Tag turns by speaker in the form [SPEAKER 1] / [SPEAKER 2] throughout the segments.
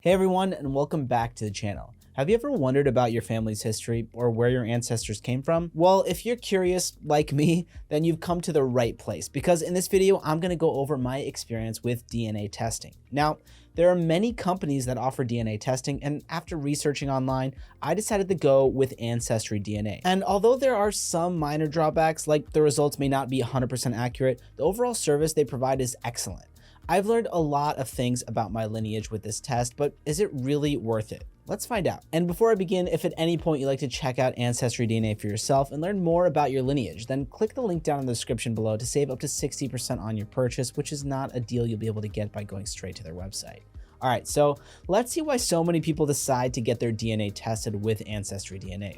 [SPEAKER 1] Hey everyone, and welcome back to the channel. Have you ever wondered about your family's history or where your ancestors came from? Well, if you're curious like me, then you've come to the right place because in this video, I'm going to go over my experience with DNA testing. Now, there are many companies that offer DNA testing, and after researching online, I decided to go with AncestryDNA. And although there are some minor drawbacks, like the results may not be 100% accurate, the overall service they provide is excellent. I've learned a lot of things about my lineage with this test, but is it really worth it? Let's find out. And before I begin, if at any point you'd like to check out AncestryDNA for yourself and learn more about your lineage, then click the link down in the description below to save up to 60% on your purchase, which is not a deal you'll be able to get by going straight to their website. All right, so let's see why so many people decide to get their DNA tested with AncestryDNA.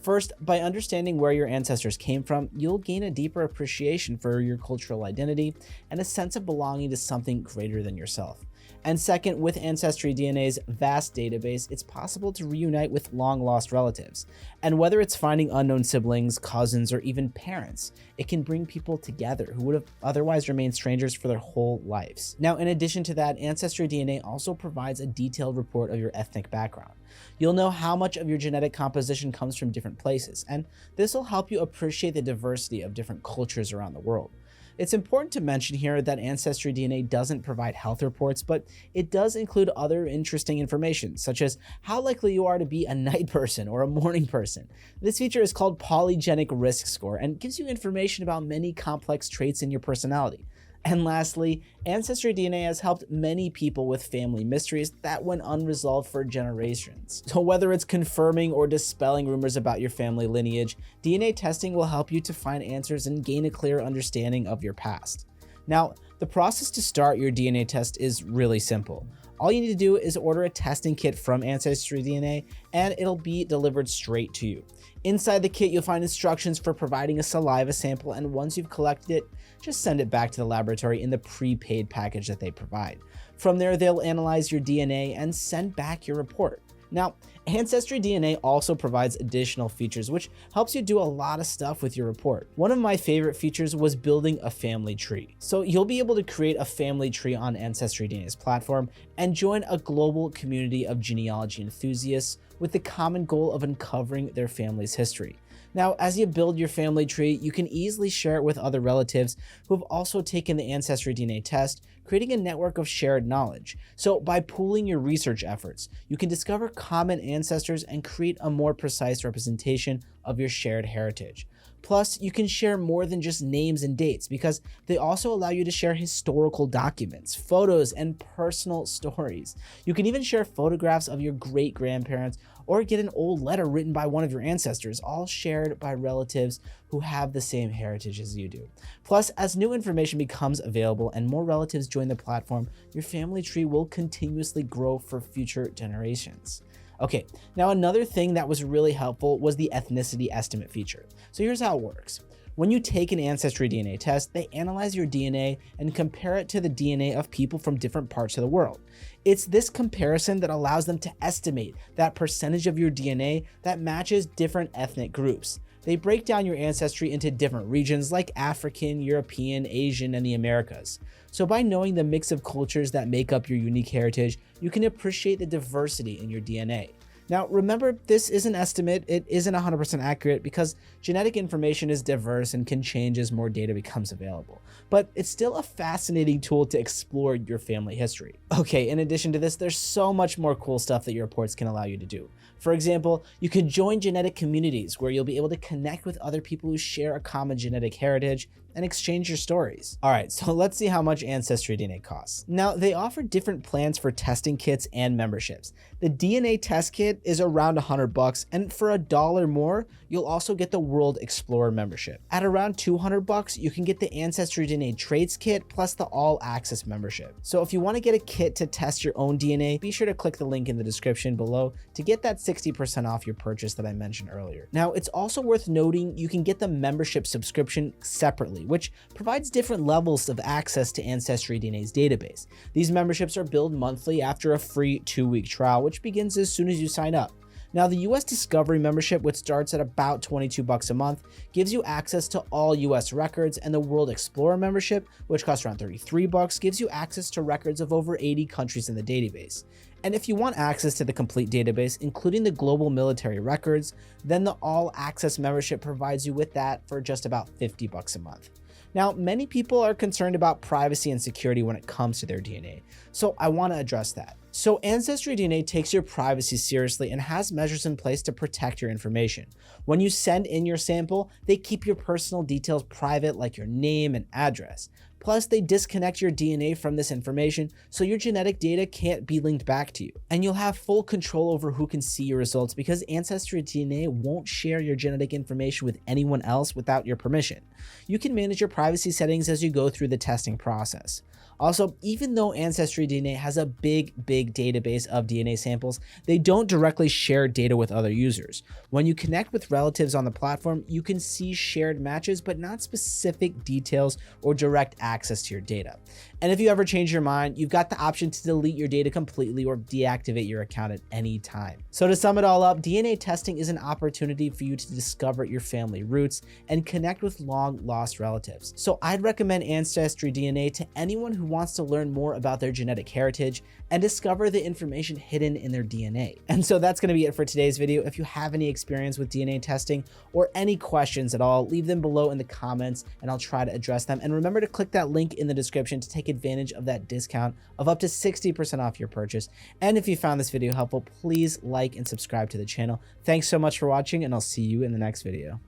[SPEAKER 1] First, by understanding where your ancestors came from, you'll gain a deeper appreciation for your cultural identity and a sense of belonging to something greater than yourself. And second, with AncestryDNA's vast database, it's possible to reunite with long-lost relatives. And whether it's finding unknown siblings, cousins, or even parents, it can bring people together who would have otherwise remained strangers for their whole lives. Now, in addition to that, AncestryDNA also provides a detailed report of your ethnic background. You'll know how much of your genetic composition comes from different places, and this will help you appreciate the diversity of different cultures around the world. It's important to mention here that AncestryDNA doesn't provide health reports, but it does include other interesting information, such as how likely you are to be a night person or a morning person. This feature is called Polygenic Risk Score and gives you information about many complex traits in your personality. And lastly, AncestryDNA has helped many people with family mysteries that went unresolved for generations. So whether it's confirming or dispelling rumors about your family lineage, DNA testing will help you to find answers and gain a clear understanding of your past. Now, the process to start your DNA test is really simple. All you need to do is order a testing kit from AncestryDNA and it'll be delivered straight to you. Inside the kit, you'll find instructions for providing a saliva sample, and once you've collected it, just send it back to the laboratory in the prepaid package that they provide. From there, they'll analyze your DNA and send back your report. Now, AncestryDNA also provides additional features, which helps you do a lot of stuff with your report. One of my favorite features was building a family tree. So you'll be able to create a family tree on AncestryDNA's platform and join a global community of genealogy enthusiasts with the common goal of uncovering their family's history. Now, as you build your family tree, you can easily share it with other relatives who have also taken the AncestryDNA test, creating a network of shared knowledge. So by pooling your research efforts, you can discover common ancestors and create a more precise representation of your shared heritage. Plus, you can share more than just names and dates because they also allow you to share historical documents, photos, and personal stories. You can even share photographs of your great-grandparents or get an old letter written by one of your ancestors, all shared by relatives who have the same heritage as you do. Plus, as new information becomes available and more relatives join the platform, your family tree will continuously grow for future generations. Okay, now another thing that was really helpful was the Ethnicity Estimate feature. So here's how it works. When you take an AncestryDNA test, they analyze your DNA and compare it to the DNA of people from different parts of the world. It's this comparison that allows them to estimate that percentage of your DNA that matches different ethnic groups. They break down your ancestry into different regions like African, European, Asian, and the Americas. So by knowing the mix of cultures that make up your unique heritage, you can appreciate the diversity in your DNA. Now, remember, this is an estimate. It isn't 100% accurate because genetic information is diverse and can change as more data becomes available. But it's still a fascinating tool to explore your family history. Okay, in addition to this, there's so much more cool stuff that your reports can allow you to do. For example, you can join genetic communities where you'll be able to connect with other people who share a common genetic heritage and exchange your stories. All right, so let's see how much AncestryDNA costs. Now, they offer different plans for testing kits and memberships. The DNA test kit is around $100, and for $1 more, you'll also get the World Explorer membership. At around $200, you can get the AncestryDNA Traits Kit plus the All Access membership. So if you want to get a kit to test your own DNA, be sure to click the link in the description below to get that 60% off your purchase that I mentioned earlier. Now, it's also worth noting you can get the membership subscription separately, which provides different levels of access to AncestryDNA's database. These memberships are billed monthly after a free 2-week trial, which begins as soon as you sign up. Now, the US Discovery membership, which starts at about $22 a month, gives you access to all US records, and the World Explorer membership, which costs around $33, gives you access to records of over 80 countries in the database. And if you want access to the complete database, including the global military records, then the All Access membership provides you with that for just about $50 a month. Now, many people are concerned about privacy and security when it comes to their DNA, so I want to address that. So AncestryDNA takes your privacy seriously and has measures in place to protect your information. When you send in your sample, they keep your personal details private, like your name and address. Plus, they disconnect your DNA from this information, so your genetic data can't be linked back to you. And you'll have full control over who can see your results because AncestryDNA won't share your genetic information with anyone else without your permission. You can manage your privacy settings as you go through the testing process. Also, even though AncestryDNA has a big database of DNA samples, they don't directly share data with other users. When you connect with relatives on the platform, you can see shared matches, but not specific details or direct access to your data. And if you ever change your mind, you've got the option to delete your data completely or deactivate your account at any time. So to sum it all up, DNA testing is an opportunity for you to discover your family roots and connect with long-lost relatives. So I'd recommend AncestryDNA to anyone who wants to learn more about their genetic heritage and discover the information hidden in their DNA. And so that's going to be it for today's video. If you have any experience with DNA testing or any questions at all, leave them below in the comments and I'll try to address them. And remember to click that link in the description to take advantage of that discount of up to 60% off your purchase. And if you found this video helpful, please like and subscribe to the channel. Thanks so much for watching, and I'll see you in the next video.